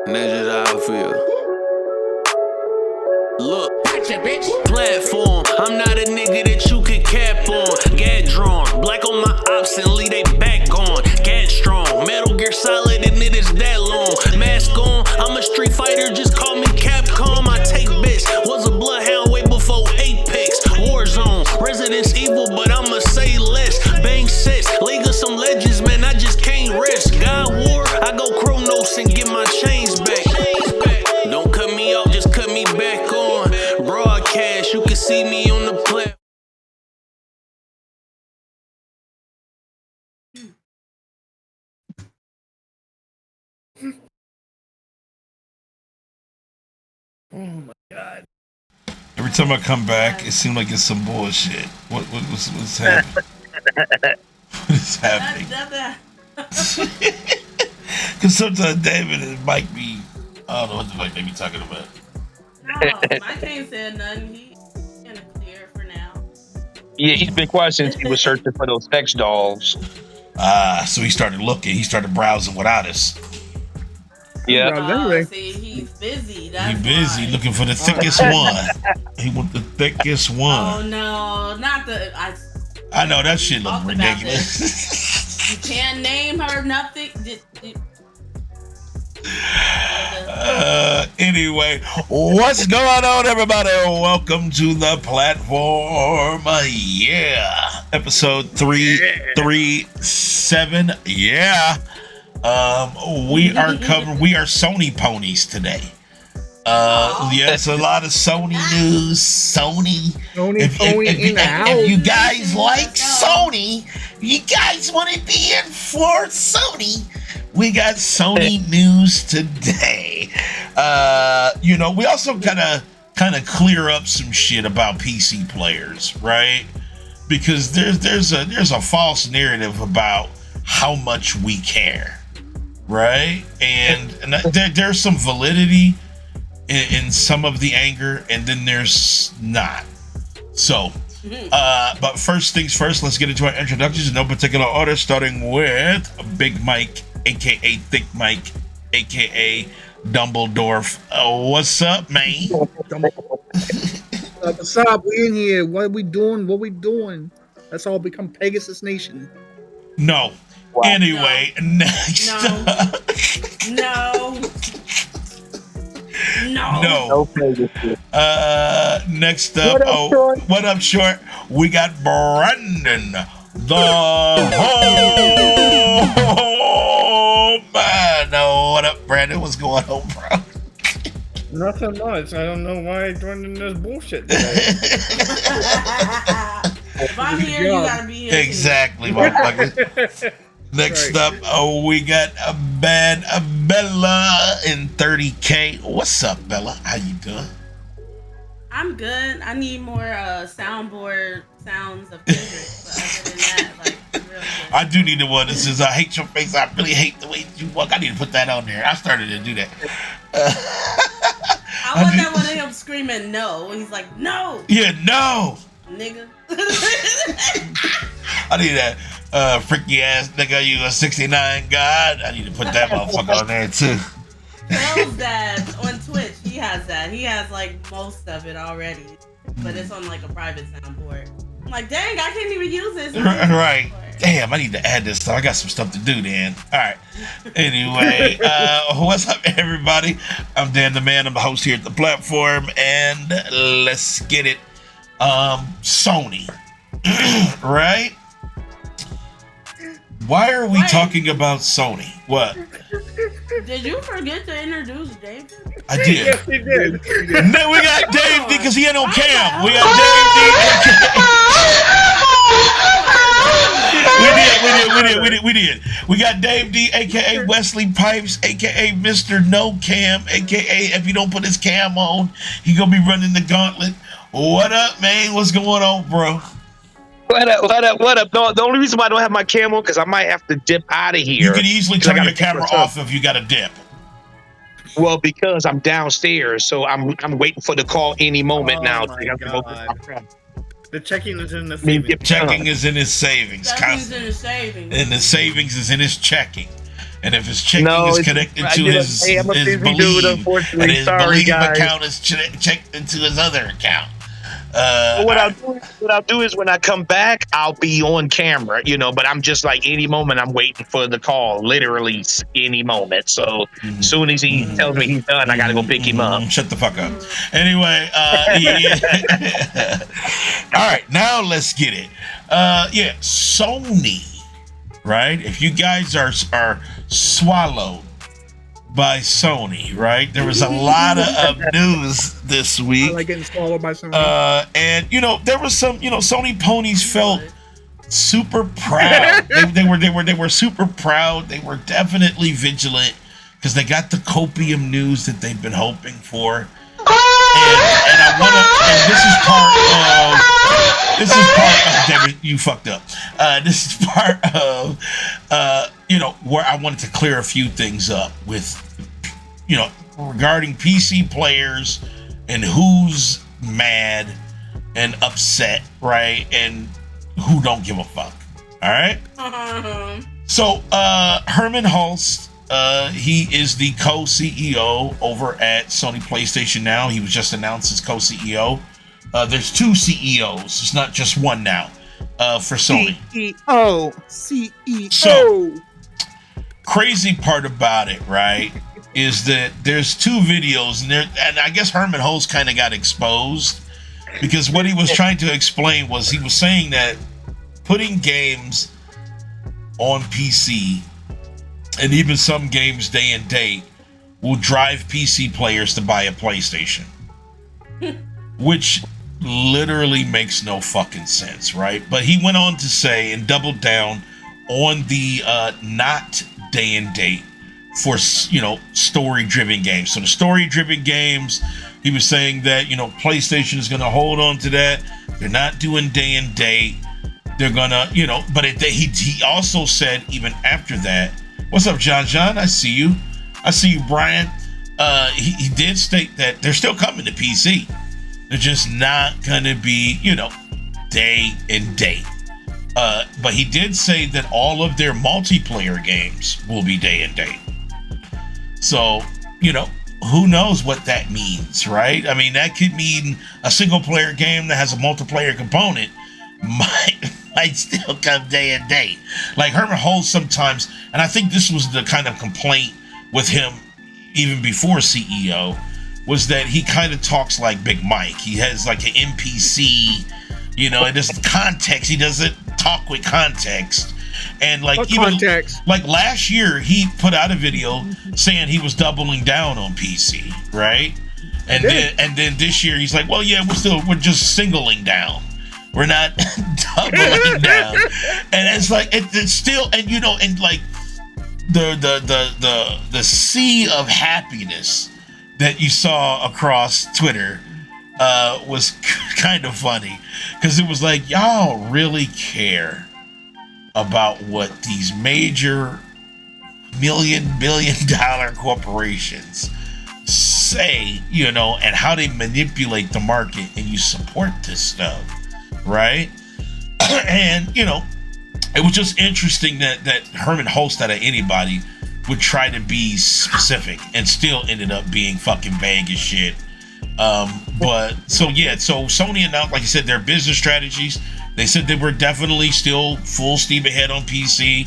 That's just how I feel. Look, platform, I'm not a nigga that you could cap on. Get drawn, black on my ops and leave they back gone. Get strong, Metal Gear Solid and it is that long. Mask on, I'm a street fighter, just call me Capcom. I take bits, was a bloodhound way before Apex. Warzone, Resident Evil, but I'ma say less. Bang sets, League of some legends, man, I just can't rest. God War, I go Chronos and get my chains back. Don't cut me off, just cut me back on. Broadcast, you can see me on the platform. Oh my god. Every time I come back, it seems like it's some bullshit. What's happening? What is happening? Because sometimes David and Mike be, I don't know what the fuck they be talking about. No, Mike ain't said nothing. He's in the clear for now. Yeah, he's been quiet since he was searching for those sex dolls. So he started looking. He started browsing without us. Yeah. See, he's busy. He's busy looking for the thickest one. He want the thickest one. Oh no, not the. I know that shit look ridiculous. You can't name her nothing. Anyway, what's going on, everybody? Welcome to the platform. Yeah, episode 337. Yeah. We are Sony ponies today. Yes, a lot of Sony news. Sony if you guys like Sony, you guys want to be in for Sony, we got Sony news today. We also kind of clear up some shit about PC players, right? Because there's a false narrative about how much we care, right? And there's some validity in some of the anger, and then there's not. So, but first things first, let's get into our introductions in no particular order, starting with Big Mike, aka Thick Mike, aka Dumbledore. What's up, man? What's up? We in here. What are we doing? Let's all become Pegasus Nation. No. Wow. Anyway, next up. No. Next up, what up, Short? We got Brandon, the man. No, what up, Brandon? What's going on, bro? Nothing much. I don't know why I joined in this bullshit today. If I'm here, you gotta be here. Exactly, motherfucker. Next up, we got a bad Bella in 30K. What's up, Bella? How you doing? I'm good. I need more soundboard sounds of Kendrick. But other than that, really good. I do need the one that says, I hate your face. I really hate the way you walk. I need to put that on there. I started to do that. I want that one of him screaming no. And he's like, no. Yeah, no. Nigga. I need that freaky ass nigga, you a 69 god. I need to put that motherfucker on there too. Bell's dad on Twitch, he has that. He has most of it already, but it's on a private soundboard. I'm like, dang, I can't even use this. Right. Damn, I need to add this stuff. I got some stuff to do then. All right. Anyway, what's up, everybody? I'm Dan the Man. I'm the host here at the platform, and let's get it. Sony, right? Why are we talking about Sony? What? Did you forget to introduce David? I did. Yes, he did. No, we got Dave D because he ain't on cam. We got Dave D. We did. We got Dave D, aka Wesley Pipes, aka Mr. No Cam, aka if you don't put his cam on, he gonna be running the gauntlet. What up, man? What's going on, bro? What up? No, the only reason why I don't have my cam on because I might have to dip out of here. You can easily turn your camera off if you got a dip. Well, because I'm downstairs, so I'm waiting for the call any moment now. The checking is in the savings. Checking is in his savings. Checking is in his savings. And the savings is in his checking. And if his checking No, is it's- connected I to did- his hey, I'm a busy dude, Believe, unfortunately. and his Sorry, Believe guys. account is checked into his other account. What I'll do is when I come back, I'll be on camera, but I'm just like any moment I'm waiting for the call, literally any moment. So as soon as he tells me he's done, I gotta go pick him up. Shut the fuck up. Anyway, yeah. All right, now let's get it. Sony, right? If you guys are swallowed by Sony, right? There was a lot of news this week. I like getting swallowed by Sony. And there was some, Sony ponies felt super proud. they were super proud. They were definitely vigilant because they got the copium news that they've been hoping for. And I wanna, and this is part of David, you fucked up. This is part of where I wanted to clear a few things up with regarding PC players and who's mad and upset, right? And who don't give a fuck. All right. So Herman Hulst, he is the co-CEO over at Sony PlayStation now. He was just announced as co-CEO. There's two CEOs. It's not just one now for Sony. CEO. So, crazy part about it, right, is that there's two videos, and I guess Herman Hulst kind of got exposed because what he was trying to explain was he was saying that putting games on PC and even some games day and date will drive PC players to buy a PlayStation, which literally makes no fucking sense, right? But he went on to say and doubled down on the not day and date for story-driven games. So the story-driven games, he was saying that PlayStation is going to hold on to that. They're not doing day and date. They're gonna, but he also said even after that, what's up, John? I see you. I see you, Brian. He did state that they're still coming to PC. They're just not gonna be, day and date. But he did say that all of their multiplayer games will be day and date. So, who knows what that means, right? I mean, that could mean a single player game that has a multiplayer component might still come day and date. Like Herman Hulst sometimes, and I think this was the kind of complaint with him even before CEO, was that he kind of talks like Big Mike. He has like an NPC, it doesn't context. He doesn't talk with context. And like what even context? like last year, he put out a video saying he was doubling down on PC, right? And then this year he's like, well, yeah, we're just singling down. We're not doubling down. And it's like it's still, and and like the sea of happiness that you saw across Twitter was kind of funny because it was like, y'all really care about what these major billion-dollar corporations say, and how they manipulate the market, and you support this stuff, right? And it was just interesting that Herman Hulst out of anybody would try to be specific and still ended up being fucking vague as shit. But so Sony announced, like I said, their business strategies. They said they were definitely still full steam ahead on PC.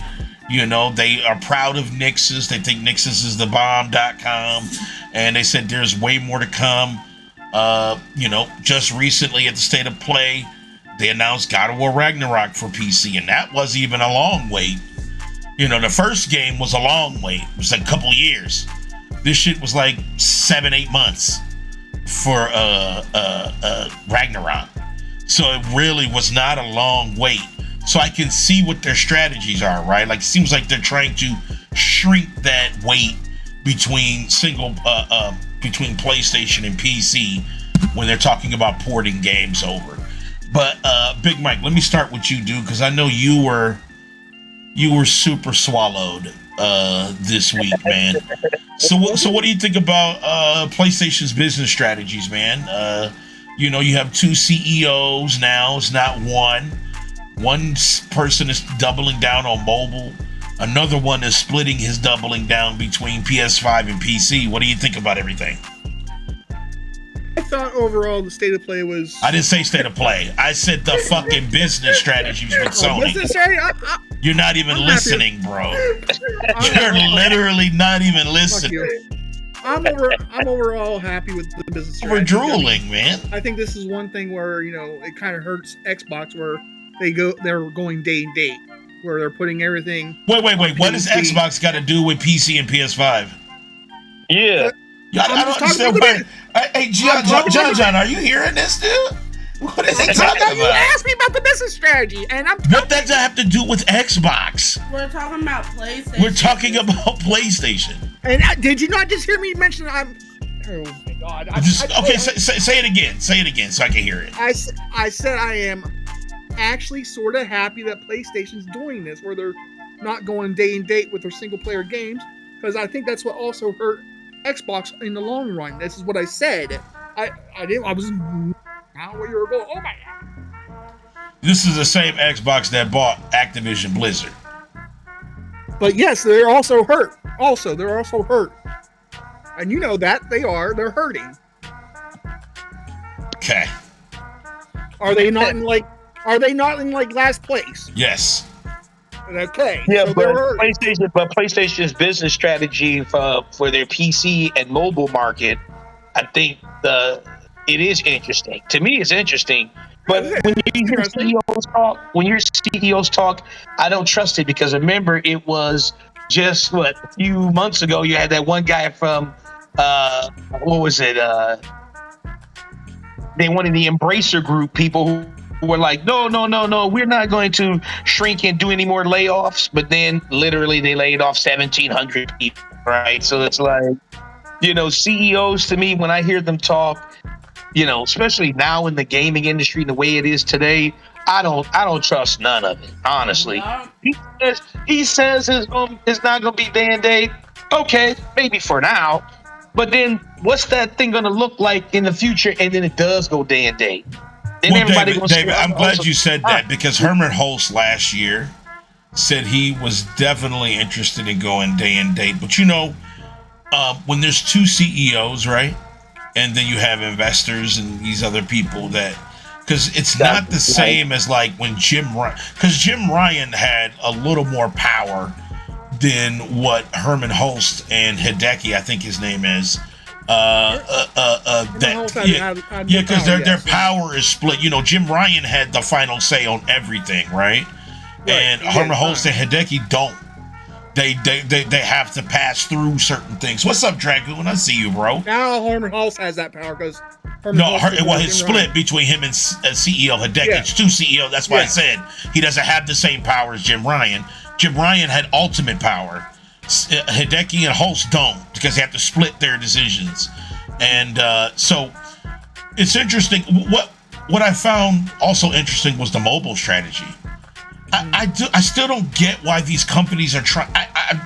They are proud of Nixus. They think Nixus is the bomb.com. And they said there's way more to come. Just recently at the State of Play, they announced God of War Ragnarok for PC, and that wasn't even a long wait. The first game was a long wait. It was like a couple years. This shit was like 7-8 months for Ragnarok. So it really was not a long wait. So I can see what their strategies are, right? Like, it seems like they're trying to shrink that wait between between PlayStation and PC when they're talking about porting games over. But Big Mike, let me start with you, dude, because I know you were super swallowed this week, man. So what do you think about PlayStation's business strategies, man? You have two CEOs now. It's not one. One person is doubling down on mobile. Another one is splitting his doubling down between PS5 and PC. What do you think about everything? I thought overall the state of play was. I didn't say state of play. I said the fucking business strategies with Sony. Business strategy? You're not even listening, bro. You're literally not even listening. I'm overall happy with the business strategy. We're drooling, man. I think this is one thing where, you know, it kind of hurts Xbox where they're going day and date, where they're putting everything. Wait. What does Xbox got to do with PC and PS5? Yeah. I don't understand why. Hey, John, are you hearing this, dude? What is he talking about? You asked me about the business strategy, and what does that have to do with Xbox? We're talking about PlayStation. We're talking about PlayStation. And did you not just hear me mention I'm? Oh my God! Say it again. Say it again so I can hear it. I said I am actually sort of happy that PlayStation's doing this, where they're not going day and date with their single player games, because I think that's what also hurt Xbox in the long run. This is what I said. I was now where you were going. Oh my God! This is the same Xbox that bought Activision Blizzard. But yes, they're also hurt. They're also hurt, and you know that they're hurting. Okay. Are they not in last place? Yes. Okay. Yeah, so but PlayStation's business strategy for their PC and mobile market, I think it is interesting. To me, it's interesting. But when you hear CEOs talk, I don't trust it, because remember, it was just a few months ago. You had that one guy from what was it? They wanted the Embracer Group people who were like, no, we're not going to shrink and do any more layoffs. But then literally they laid off 1,700 people, right? So it's like, you know, CEOs, to me, when I hear them talk, you know, especially now in the gaming industry, the way it is today, I don't trust none of it, honestly. He says it's not going to be day and date. Okay, maybe for now. But then what's that thing going to look like in the future? And then it does go day and date. Then everybody David, I'm glad you said that, because Herman Hulse last year said he was definitely interested in going day and date. But you know, when there's two CEOs, right? And then you have investors and these other people because it's not the same as like when Jim Ryan had a little more power than what Herman Hulst and Hideki, I think his name is. Because their power is split. You know, Jim Ryan had the final say on everything, right? And Herman Hulst and Hideki don't. They have to pass through certain things. What's up, Dragoon? I see you, bro. Now Herman Hulst has that power because it's split between him and CEO Hideki. Yeah. It's two CEO. That's why I said he doesn't have the same power as Jim Ryan. Jim Ryan had ultimate power. Hideki and Hulst don't, because they have to split their decisions. And so it's interesting. What I found also interesting was the mobile strategy. I still don't get why these companies are trying.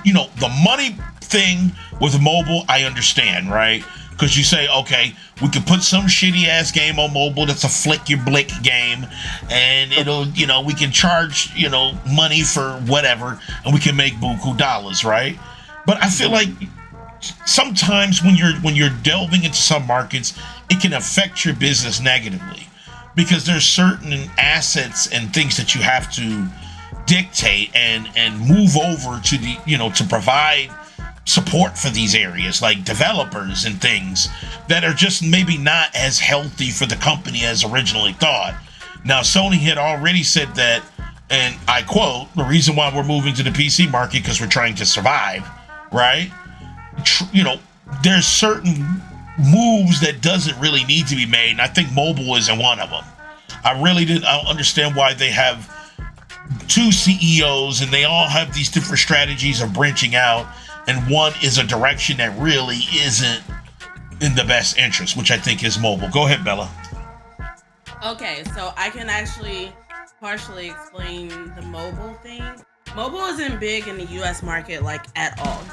The money thing with mobile, I understand, right? Because you say, okay, we can put some shitty ass game on mobile that's a flick your blick game, and it'll, we can charge, money for whatever, and we can make buku dollars, right? But I feel like sometimes when you're delving into some markets, it can affect your business negatively, because there's certain assets and things that you have to dictate and move over to the, to provide support for these areas, like developers and things that are just maybe not as healthy for the company as originally thought. Now, Sony had already said that, and I quote, the reason why we're moving to the PC market because we're trying to survive, right? There's certain moves that doesn't really need to be made, and I think mobile isn't one of them. I don't understand why they have two CEOs and they all have these different strategies of branching out, and one is a direction that really isn't in the best interest, which I think is mobile. Go ahead, Bella. Okay, so I can actually partially explain the mobile thing. Mobile isn't big in the US market at all.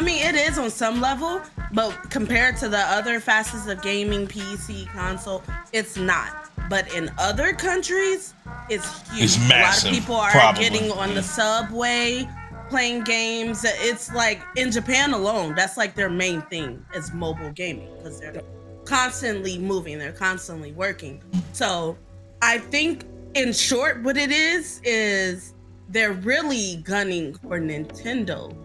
It is on some level, but compared to the other facets of gaming, PC, console, it's not. but in other countries, it's huge. It's massive. A lot of people are probably. getting on the subway, playing games. It's like in Japan alone, that's like their main thing is mobile gaming because they're constantly moving, they're constantly working. So I think in short, what it is they're really gunning for Nintendo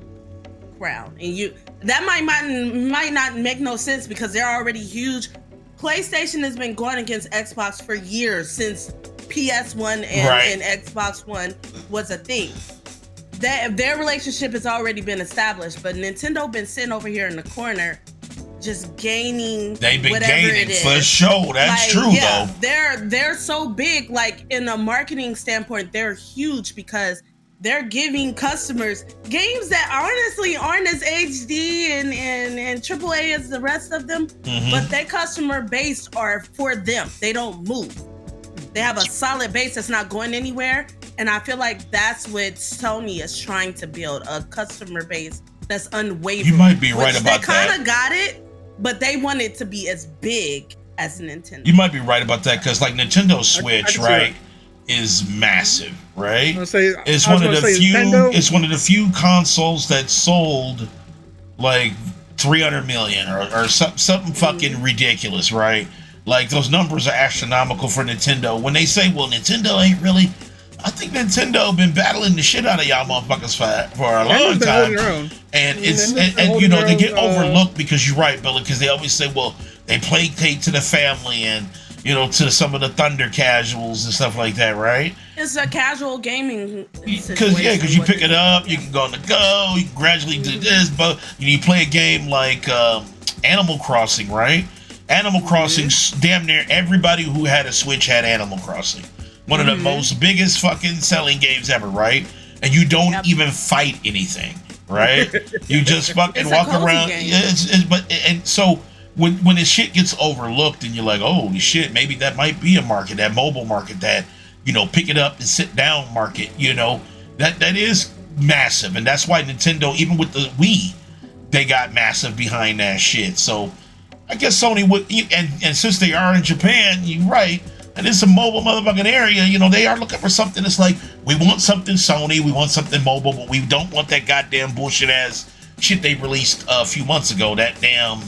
crown, and that might not make no sense because they're already huge. PlayStation has been going against Xbox for years since PS1 and Xbox One was a thing. Their relationship has already been established, but Nintendo been sitting over here in the corner just gaining. They've been whatever gaining it is. for sure. That's true though. They're so big, like in a marketing standpoint, they're huge because they're giving customers games that honestly aren't as HD and AAA as the rest of them, but their customer base are for them. They don't move. They have a solid base that's not going anywhere. And I feel like that's what Sony is trying to build, a customer base that's unwavering. You might be right about that. They kind of got it, but they want it to be as big as Nintendo. You might be right about that because like Nintendo Switch, right, is massive, right? It's one of the few consoles that sold like 300 million or something fucking ridiculous, right? Like those numbers are astronomical for Nintendo. When they say, well, Nintendo ain't really, I think Nintendo been battling the shit out of y'all motherfuckers for a long time. And and you know, they get overlooked because you're right, Billy, because they always say, well, they placate to the family and, you know, to some of the Thunder casuals and stuff like that, right? It's a casual gaming because you pick it up, you can go on the go, you can gradually do this, but you play a game like Animal Crossing, right? Animal Crossing, damn near everybody who had a Switch had Animal Crossing. One of the most biggest fucking selling games ever, right? And you don't even fight anything, right? You just fucking walk around. And so when this shit gets overlooked and you're like, oh shit, maybe that might be a market, that mobile market, that, you know, pick it up and sit down market, you know, that is massive. And that's why Nintendo, even with the Wii, they got massive behind that shit. So I guess Sony would, and since they are in Japan, you're right, and it's a mobile motherfucking area, you know, they are looking for something that's like, we want something Sony, we want something mobile, but we don't want that goddamn bullshit ass shit they released a few months ago, that damn,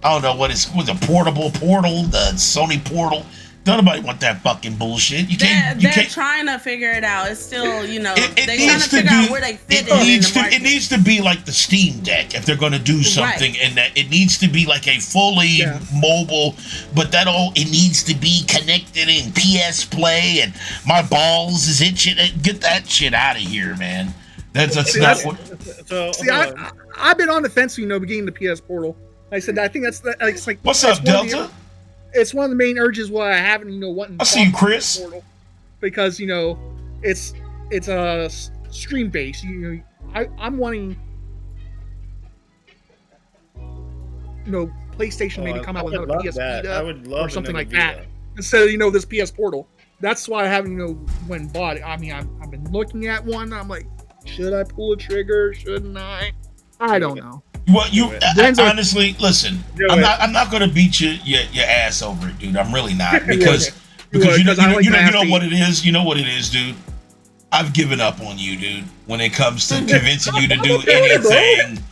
I don't know what it's, was a portal, the Sony Portal. Don't nobody want that fucking bullshit. They're trying to figure it out. It's still, you know, they're trying to figure out where they fit in the market. It needs to be like the Steam Deck if they're going to do something, and that it needs to be like a fully mobile, but it needs to be connected in PS Play, and my balls is itching. Get that shit out of here, man. That's not what. I've been on the fence, you know, beginning the PS Portal. I said, I think that's like. What's up, Delta? It's one of the main urges why I haven't, you know, wanting. I see you, Chris. Portal, because, you know, it's a stream base. You know, I'm wanting, you know, PlayStation maybe come out with another PS Vita or something like that instead of, you know, this PS Portal. That's why I haven't, you know, went and bought it. I mean, I've been looking at one. I'm like, should I pull a trigger? Shouldn't I? I don't know. Well, honestly, listen. I'm not gonna beat your ass over it, dude. I'm really not because you know what it is. You know what it is, dude. I've given up on you, dude. When it comes to convincing you to do anything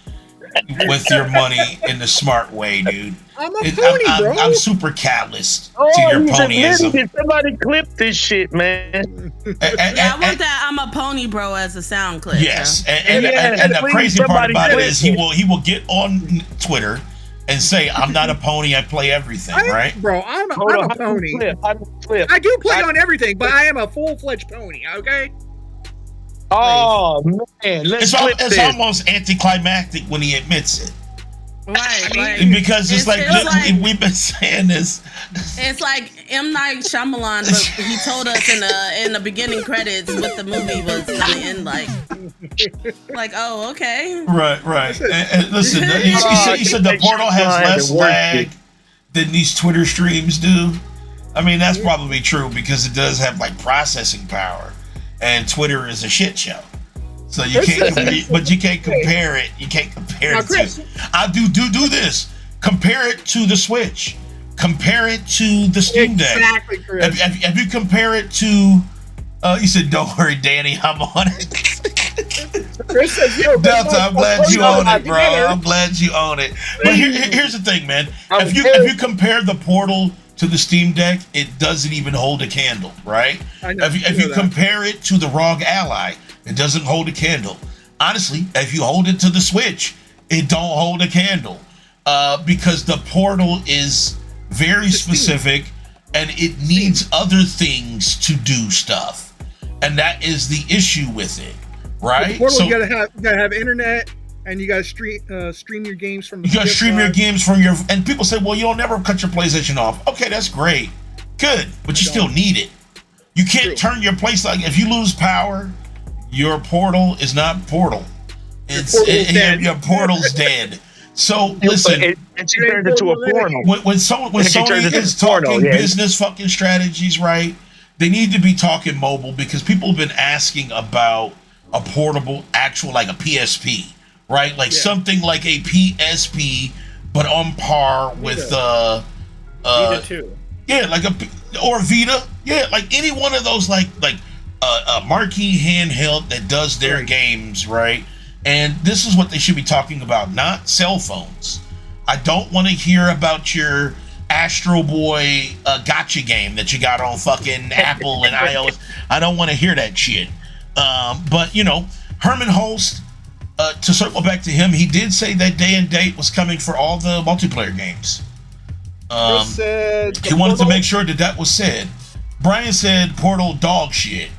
with your money in the smart way, dude. I'm a pony, bro. I'm super callous to your ponyism. Did somebody clip this shit, man? I want that "I'm a pony, bro" as a sound clip. Yes, and the crazy part about it is he will get on Twitter and say, "I'm not a pony. I play everything." Right, bro? I'm a pony. I do play on everything, but I am a full-fledged pony. Okay. Oh man, it's almost anticlimactic when he admits it. Right. Because it's like we've been saying this. It's like M. Night Shyamalan, but he told us in the beginning credits what the movie was gonna end like. Oh, okay. Right. And listen, he said the portal has less lag than these Twitter streams do. I mean, that's probably true because it does have like processing power, and Twitter is a shit show. So you can't, but you can't compare it. You can't compare it to. I do this. Compare it to the Switch. compare it to the Steam Deck. Exactly, Chris. If you compare it to, you said, "Don't worry, Danny, I'm on it." Chris says, "Yo, Delta, I'm glad you own it, bro. I'm glad you own it. But here's the thing, man. If you compare the Portal to the Steam Deck, it doesn't even hold a candle, right? If you compare it to the ROG Ally, it doesn't hold a candle. Honestly, if you hold it to the Switch, it don't hold a candle, because the Portal is very specific and it needs other things to do stuff, and that is the issue with it, right? The Portal, you gotta have internet, and you gotta stream your games from. You gotta stream your games from your. And people say, "Well, you'll never cut your PlayStation off." Okay, that's great, good, but you still need it. You can't turn your PlayStation. If you lose power, your Portal is not Portal. Your Portal's dead. So listen, and she turned into a portal. When Sony is talking business fucking strategies, right? They need to be talking mobile, because people have been asking about a portable, actual, like a PSP, right? Like something like a PSP, but on par with Vita 2. Yeah, like or Vita. Yeah, like any one of those, like a marquee handheld that does their games, right? And this is what they should be talking about, not cell phones. I don't want to hear about your Astro Boy gotcha game that you got on fucking Apple and iOS. I don't want to hear that shit. But, Herman Holst, to circle back to him, he did say that day and date was coming for all the multiplayer games. He wanted to make sure that was said. Brian said Portal dog shit.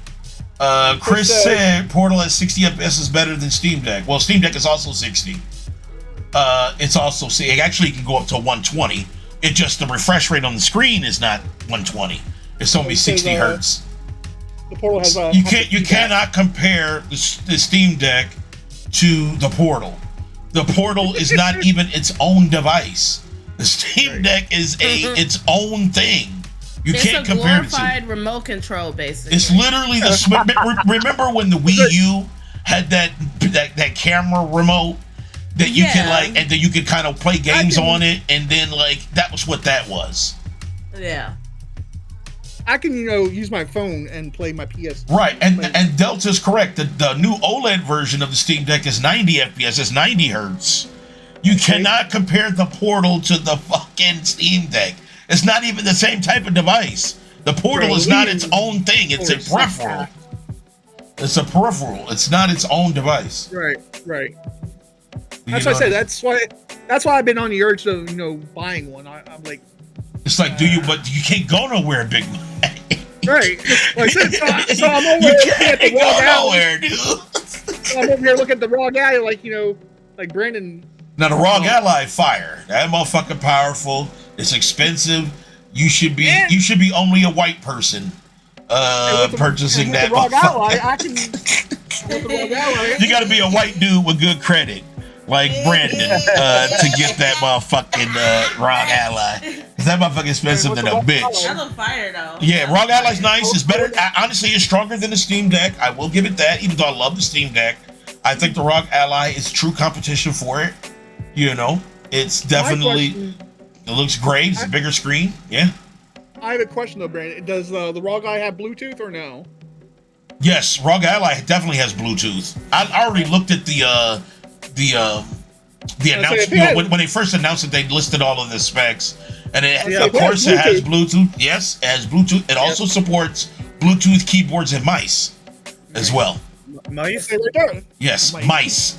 Chris said Portal at 60 FPS is better than Steam Deck. Well, Steam Deck is also 60. It's also, it actually can go up to 120. It just, the refresh rate on the screen is not 120. It's only 60 hertz. The Portal has you cannot compare the Steam Deck to the Portal. The Portal is not even its own device. The Steam Deck is its own thing. It's can't compare it to. It's a glorified remote control, basically. It's literally remember when the Wii U had that camera remote that you can and then you could kind of play games on it, and then that was what that was. Yeah. I can use my phone and play my PS. Right, and Delta's correct. The new OLED version of the Steam Deck is 90 FPS. It's 90 hertz. You cannot compare the Portal to the fucking Steam Deck. It's not even the same type of device. The Portal is not its own thing. It's a peripheral. It's a peripheral. It's not its own device. Right. That's why I said. That's why I've been on the urge of buying one. I'm like. It's like, but you can't go nowhere, big man. Right. Like I said, so I'm over here looking at the ROG Ally. Dude. So I'm over here looking at the ROG Ally, like Brandon. Now the ROG Ally fire. That motherfucking powerful. It's expensive. You should be only a white person purchasing that. ROG Ally, I can. With the ROG Ally, you got to be a white dude with good credit, like Brandon, to get that motherfucking ROG Ally. Cause that motherfucking expensive than a bitch. That's on fire though. Yeah, ROG Ally's nice. It's better. Honestly, it's stronger than the Steam Deck. I will give it that. Even though I love the Steam Deck, I think the ROG Ally is true competition for it. It's definitely. It looks great. It's a bigger screen. Yeah. I have a question though, Brandon. Does the ROG Ally have Bluetooth or no? Yes, ROG Ally definitely has Bluetooth. I already looked at the announcement. When they first announced it, they listed all of the specs, and of course it has Bluetooth. Yes, it has Bluetooth. It also supports Bluetooth keyboards and mice as well. Mice? Yes, mice.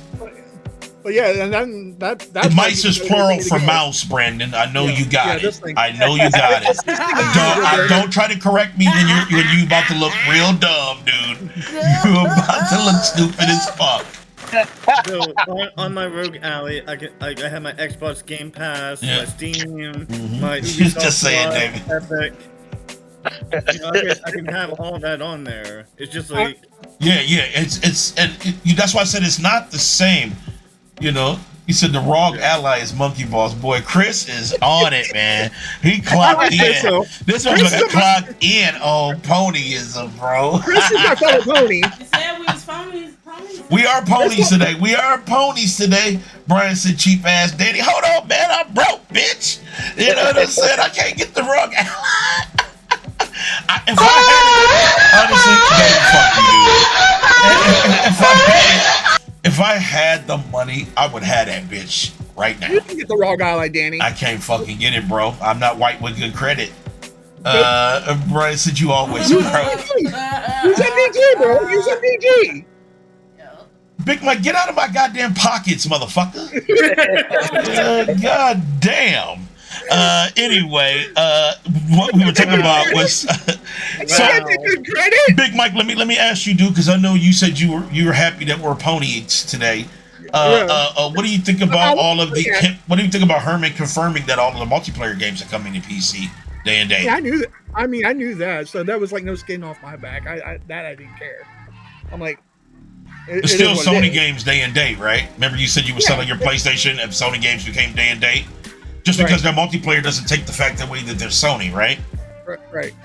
But yeah, and then that's mice is plural for mouse, Brandon. I know you got it. I know you got it. Don't try to correct me when you about to look real dumb, dude. You about to look stupid as fuck. So on my ROG Ally, I have my Xbox Game Pass, my Steam, my Ubisoft just saying, David. Epic. I can have all that on there. It's just like that's why I said it's not the same. He said the ROG Ally is Monkey Boss. Boy, Chris is on it, man. He clocked in. So. This one's gonna clock in on ponyism, bro. Chris is my fellow pony. You said we was ponies. We are ponies today. We are ponies today. Brian said, cheap ass Danny. Hold on, man. I'm broke, bitch. You know what I'm saying? I can't get the rug out. If I had it, honestly, man, fuck you, dude. If I had the money, I would have that bitch right now. You can get the raw guy like Danny. I can't fucking get it, bro. I'm not white with good credit. Brian said you always broke. Use that PG, bro. Use that PG. Big Mike, get out of my goddamn pockets, motherfucker. God damn. Anyway, what we were talking about was Big Mike. Let me ask you, dude, because I know you said you were happy that we're ponies today. What do you think about all of the? What do you think about Herman confirming that all of the multiplayer games are coming to PC day and day? Yeah, I knew that. I mean, I knew that. So that was like no skin off my back. I didn't care. I'm like. It's still Sony games day and date, right? Remember you said you were selling your PlayStation and Sony games became day and date? Just because their multiplayer doesn't take the fact away that they're Sony, right? Right.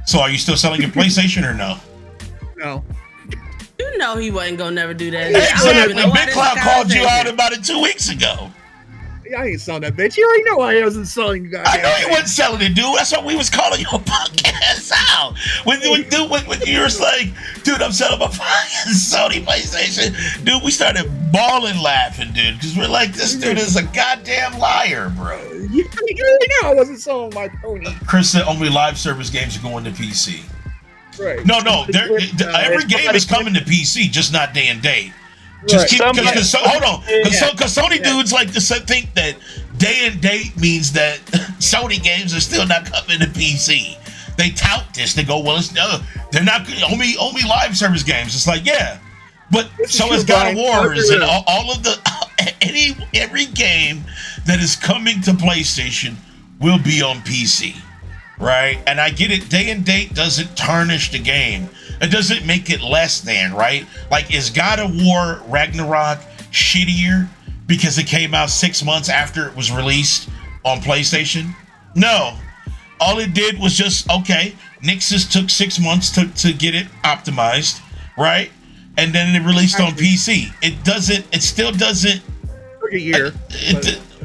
So are you still selling your PlayStation or no? No. You know he wasn't gonna never do that. Exactly. Big Cloud called you out about it 2 weeks ago. I ain't selling that bitch. You already know I wasn't selling you guys. I know you wasn't selling it, dude. That's what we was calling your podcast out. When you were like, dude, I'm selling my fucking Sony PlayStation. Dude, we started bawling laughing, dude, because we're like, this dude is a goddamn liar, bro. You already know I wasn't selling my pony. Chris said only live service games are going to PC. Right. No, every game is coming to PC, just not day and date. Just keep, because hold on, because Sony dudes like to think that day and date means that Sony games are still not coming to PC. They tout this. They go, well, they're not only live service games. It's like, yeah, but so is God of Wars and all of the every game that is coming to PlayStation will be on PC, right? And I get it. Day and date doesn't tarnish the game. It doesn't make it less than, right? Like, is God of War Ragnarok shittier because it came out 6 months after it was released on PlayStation? No. All it did was just, okay, Nixus took 6 months to get it optimized, right? And then it released on PC. It still doesn't. Took a year.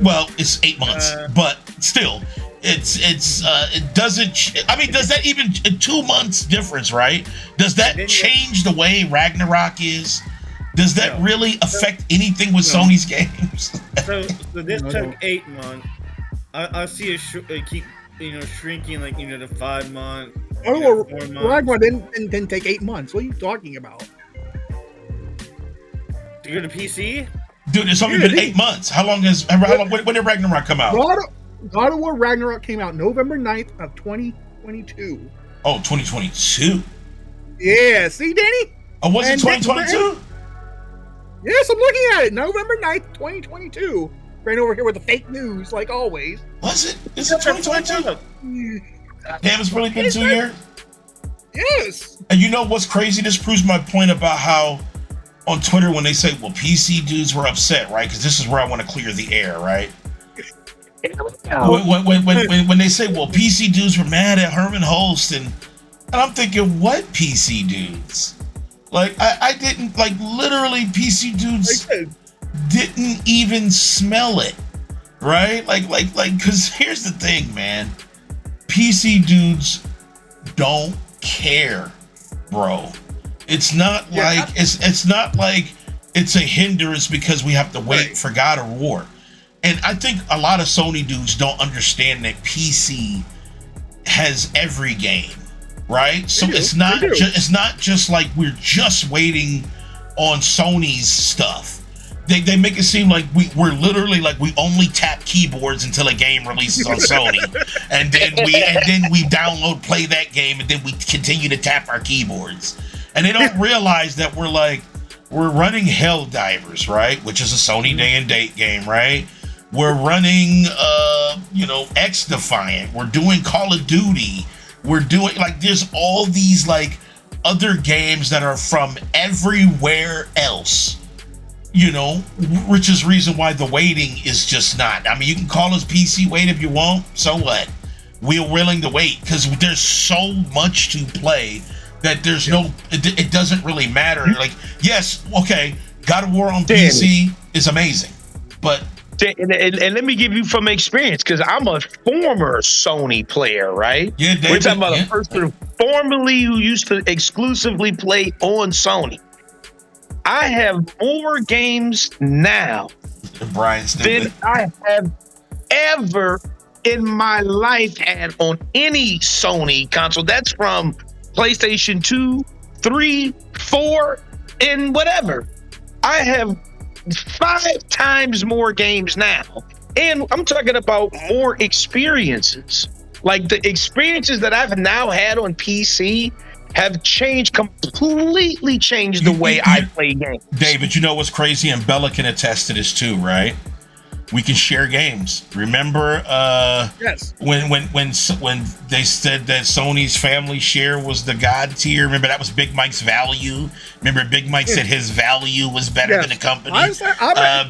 Well, it's 8 months, but still. It doesn't. I mean, does that even 2 months difference, right? Does that change the way Ragnarok is? Does that really affect anything with Sony's games? so this took 8 months. I see it keep shrinking like to 5 months. Oh, Ragnarok didn't take 8 months. What are you talking about? To go to PC? Dude, it's only been 8 months. How long? When did Ragnarok come out? God of War Ragnarok came out November 9th of 2022. Oh, 2022? Yeah, see, Danny? Oh, was it 2022? Yes, I'm looking at it. November 9th, 2022. Right over here with the fake news, like always. Was it? Is it 2022? Damn, it's really been 2 years? Yes. And you know what's crazy? This proves my point about how on Twitter when they say, well, PC dudes were upset, right? Because this is where I want to clear the air, right? When they say, well, PC dudes were mad at Herman Holst, and I'm thinking, what PC dudes? Like, I didn't, like, literally PC dudes didn't even smell it, right? Like, because here's the thing, man. PC dudes don't care, bro. It's not like, it's not like it's a hindrance because we have to wait for God of War. And I think a lot of Sony dudes don't understand that PC has every game, right? So it's not just like we're just waiting on Sony's stuff. They make it seem like we're literally like we only tap keyboards until a game releases on Sony, and then we download, play that game, and then we continue to tap our keyboards. And they don't realize that we're running Helldivers, right? Which is a Sony day and date game, right? We're running, X Defiant. We're doing Call of Duty. We're doing, like, there's all these, like, other games that are from everywhere else, which is reason why the waiting is just not. I mean, you can call us PC wait if you want. So what? We're willing to wait because there's so much to play that there's it doesn't really matter. Like, yes, okay, God of War on PC is amazing. But and let me give you from experience, because I'm a former Sony player, right? Yeah, David, we're talking about a person formerly who used to exclusively play on Sony. I have more games now than I have ever in my life had on any Sony console. That's from PlayStation 2, 3, 4, and whatever. I have 5 times more games now. And I'm talking about more experiences. Like the experiences that I've now had on PC have completely changed the way I play games. David, you know what's crazy? And Bella can attest to this too, right? We can share games. Remember yes. when they said that Sony's family share was the god tier? Remember that was Big Mike's value? Remember Big Mike said his value was better than the company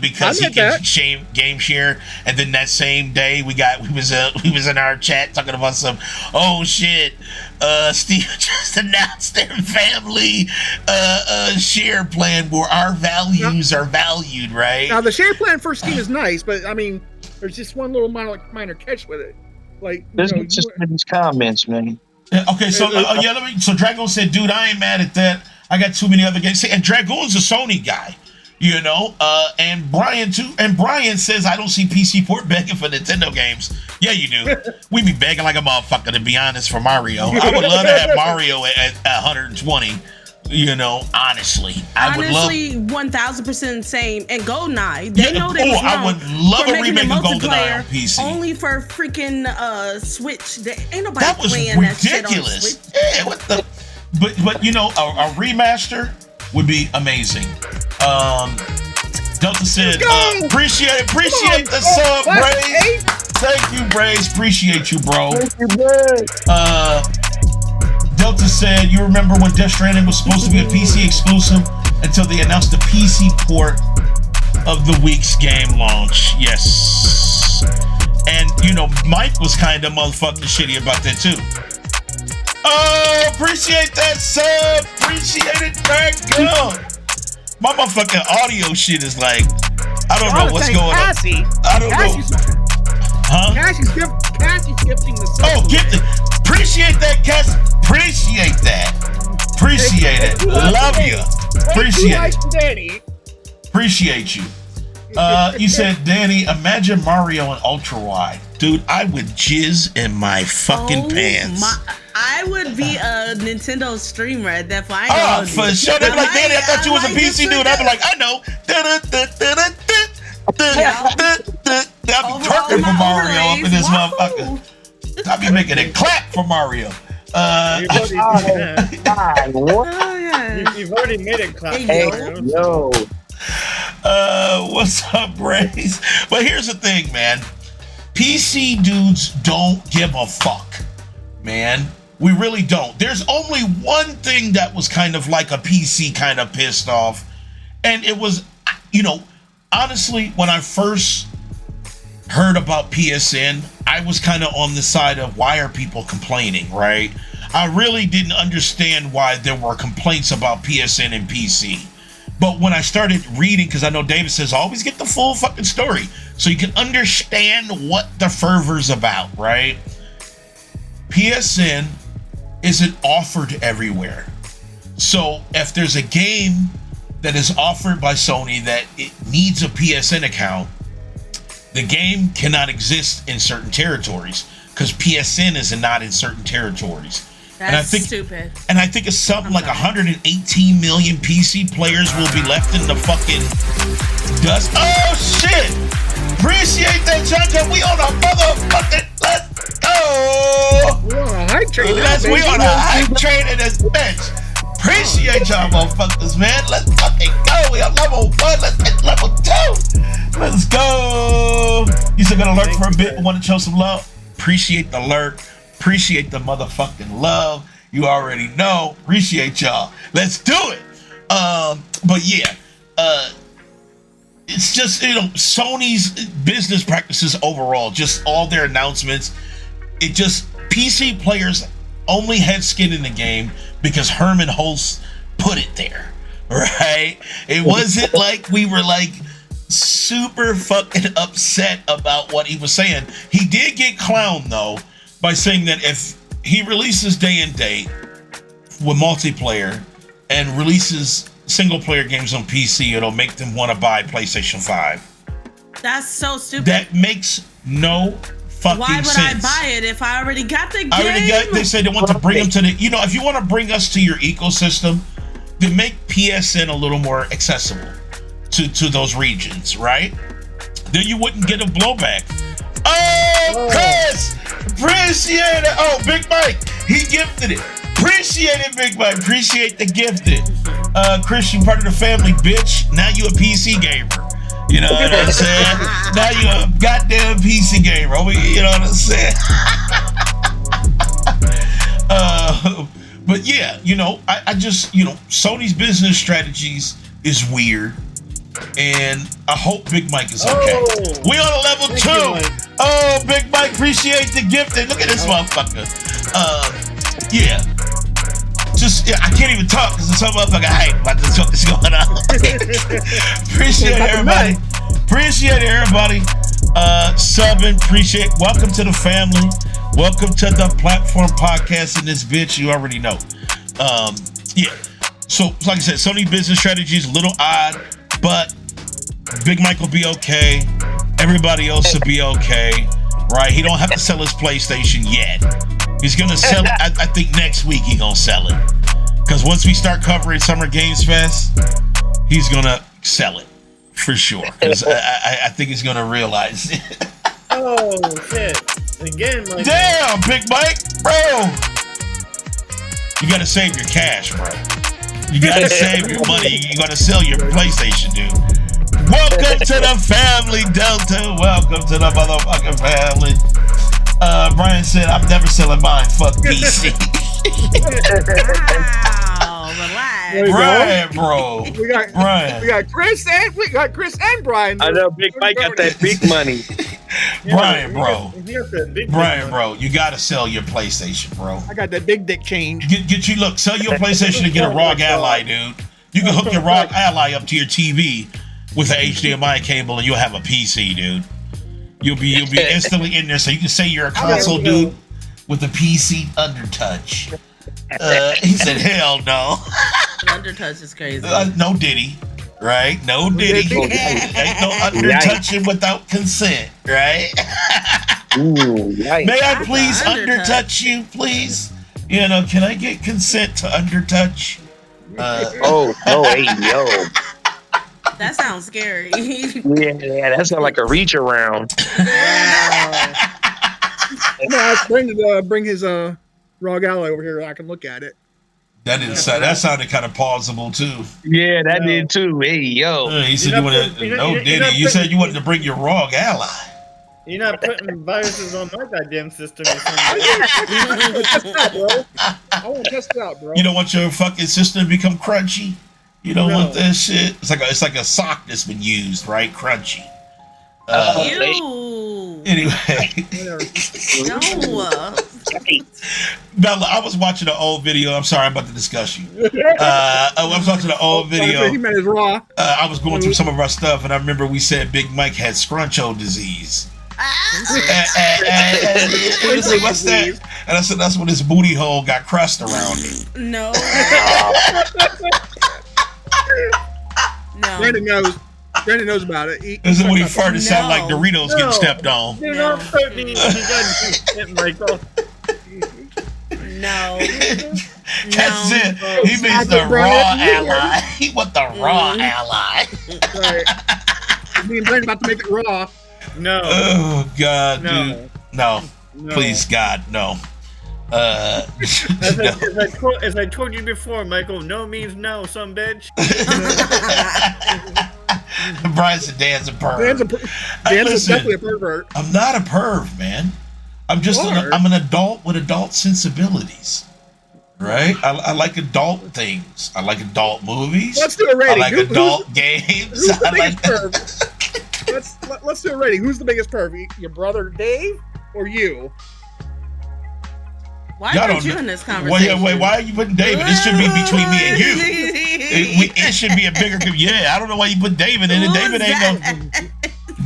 because he can game share. And then that same day we was in our chat talking about some shit. Steve just announced their family share plan where our values are valued, right? Now the share plan for Steam is nice, but I mean, there's just one little minor catch with it. Like, just these comments, man. Okay, so so Dragoon said, "Dude, I ain't mad at that. I got too many other games." And Dragoon's a Sony guy, you know. And Brian too. And Brian says, "I don't see PC Port begging for Nintendo games." Yeah, you do. We be begging like a motherfucker, to be honest, for Mario. I would love to have Mario at 120. You know, honestly, I would love 1,000% same. And GoldenEye, they know they was wrong. I would love a remake of GoldenEye on PC. Only for freaking Switch. Ain't nobody that was playing ridiculous. That shit on Switch. Yeah, what the? But you know, a remaster would be amazing. Delta said, appreciate the sub, Braze. Thank you, Braze. Appreciate you, bro. Thank you, Braze. Delta said, you remember when Death Stranding was supposed to be a PC exclusive until they announced the PC port of the week's game launch. Yes. And, you know, Mike was kind of motherfucking shitty about that, too. Oh, appreciate that sub. Appreciate it, Dragon. My motherfucking audio shit is like, I don't know what's going on. I don't know. Huh? Cassie's gifting the sub. Oh, gifting. Appreciate that, Cass. Appreciate that. Appreciate it. Love you. Appreciate it. Danny. Appreciate you. You said, Danny, imagine Mario in ultra wide. Dude, I would jizz in my fucking pants. I would be a Nintendo streamer at that point. Oh, for sure. They'd be like, Danny, I thought you was a PC dude. I'd be like, I know. I'd be twerking for Mario up in this motherfucker. I'd be making it clap for Mario. You've already made it clap. Hey, yo. What's up, Brace? But here's the thing, man. PC dudes don't give a fuck, man. We really don't. There's only one thing that was kind of like a PC kind of pissed off. And it was, you know, honestly, when I first heard about PSN, I was kind of on the side of why are people complaining, right? I really didn't understand why there were complaints about PSN and PC. But when I started reading, because I know David says always get the full fucking story so you can understand what the fervor's about, right? PSN isn't offered everywhere. So if there's a game that is offered by Sony that it needs a PSN account, the game cannot exist in certain territories because PSN is not in certain territories. That's stupid. And I think it's something like 118 million PC players will be left in the fucking dust. Oh shit! Appreciate that, John. We on a motherfucking let's go. We on a hype train. We on a hype train in this bitch. Appreciate y'all motherfuckers, man. Let's fucking go. We on level 1. Let's get level 2. Let's go. You still gonna lurk for a bit and want to show some love? Appreciate the lurk. Appreciate the motherfucking love. You already know. Appreciate y'all. Let's do it. But yeah, it's just, you know, Sony's business practices overall, just all their announcements. It just, PC players only had skin in the game because Herman Hulst put it there, right? It wasn't like we were like super fucking upset about what he was saying. He did get clowned though by saying that if he releases day and date with multiplayer and releases single player games on PC, it'll make them want to buy PlayStation 5. That's so stupid. That makes no fucking Why would sense. I buy it if I already got the game? They say they want to bring them to the, if you want to bring us to your ecosystem, then make PSN a little more accessible to those regions, right? Then you wouldn't get a blowback. Oh, Chris! Appreciate it. Oh, Big Mike, he gifted it. Appreciate it, Big Mike. Appreciate the gifted. Chris, you part of the family, bitch. Now you a PC gamer. You know what I'm saying? Now you a goddamn PC gamer. You know what I'm saying? But yeah, I just, Sony's business strategies is weird. And I hope Big Mike is okay. We on a level 2. Oh, Big Mike, appreciate the gift. And look at this motherfucker. Yeah. I can't even talk because some motherfucker hype about this what's going on. Appreciate everybody. Appreciate everybody. Subbing, welcome to the family. Welcome to the platform podcast in this bitch. You already know. Yeah. So like I said, Sony business strategy is a little odd, but Big Mike will be okay. Everybody else will be okay. Right? He don't have to sell his PlayStation yet. He's gonna sell it. I think next week he's gonna sell it. Because once we start covering Summer Games Fest, he's gonna sell it for sure. Because I think he's gonna realize it. Oh shit! Again, like damn, Big Mike, bro. You gotta save your cash, bro. You gotta save your money. You gotta sell your PlayStation, dude. Welcome to the family, Delta. Welcome to the motherfucking family. Brian said, I'm never selling mine. Fuck PC. Wow, relax. Brian, bro. We got Chris and Brian. I know Big Mike got that big money. Brian, bro. Brian, bro, you gotta sell your PlayStation, bro. I got that big dick change. Sell your PlayStation and get a ROG Ally, dude. You can hook your ROG Ally up to your TV with an HDMI cable and you'll have a PC, dude. You'll be instantly in there, so you can say you're a console dude with a PC undertouch. He said, "Hell no." Undertouch is crazy. No Diddy, right? No Diddy. Ain't no undertouching without consent, right? Ooh, May I please undertouch you, please? Can I get consent to undertouch? Oh, hey, yo. That sounds scary. Yeah, that sounds like a reach around. Bring his ROG Ally over here. I can look at it. That sounded kind of plausible too. Yeah, that did too. Hey, yo. He said you wanted. No, Diddy. You said you wanted to bring your ROG Ally. You're not putting viruses on my goddamn system. I want to test it out, bro. You don't want your fucking system to become crunchy. You don't want that shit. It's like a sock that's been used, right? Crunchy. Ew. Anyway. No. Bella, I was watching an old video. I'm sorry, I'm about to discuss you. I was watching an old video. He meant his raw. I was going through some of our stuff, and I remember we said Big Mike had scruncho disease. And he was like, what's that? And I said, that's when his booty hole got crust around it. No. No. Brandon knows about it. This is when he farted. Sound like Doritos getting stepped on. Do not put me. Michael. No. That's it. He means the raw ally. He want the raw ally. Right. Me and Brandon about to make it raw. No. Oh God, No. dude. No. Please, God, no. As I told you before, Michael, no means no, some bitch. Brian said Dan's a perv. Dan's definitely a pervert. I'm not a perv, man. I'm just I'm an adult with adult sensibilities. Right? I like adult things. I like adult movies. Let's do a rating. I like adult games. Who's the biggest perv? Let's do a rating. Who's the biggest perv? Your brother Dave or you? Why Y'all aren't don't you know. in this conversation? Wait, why are you putting David? This should be between me and you. It should be a bigger. Yeah, I don't know why you put David in it. Who David is ain't that?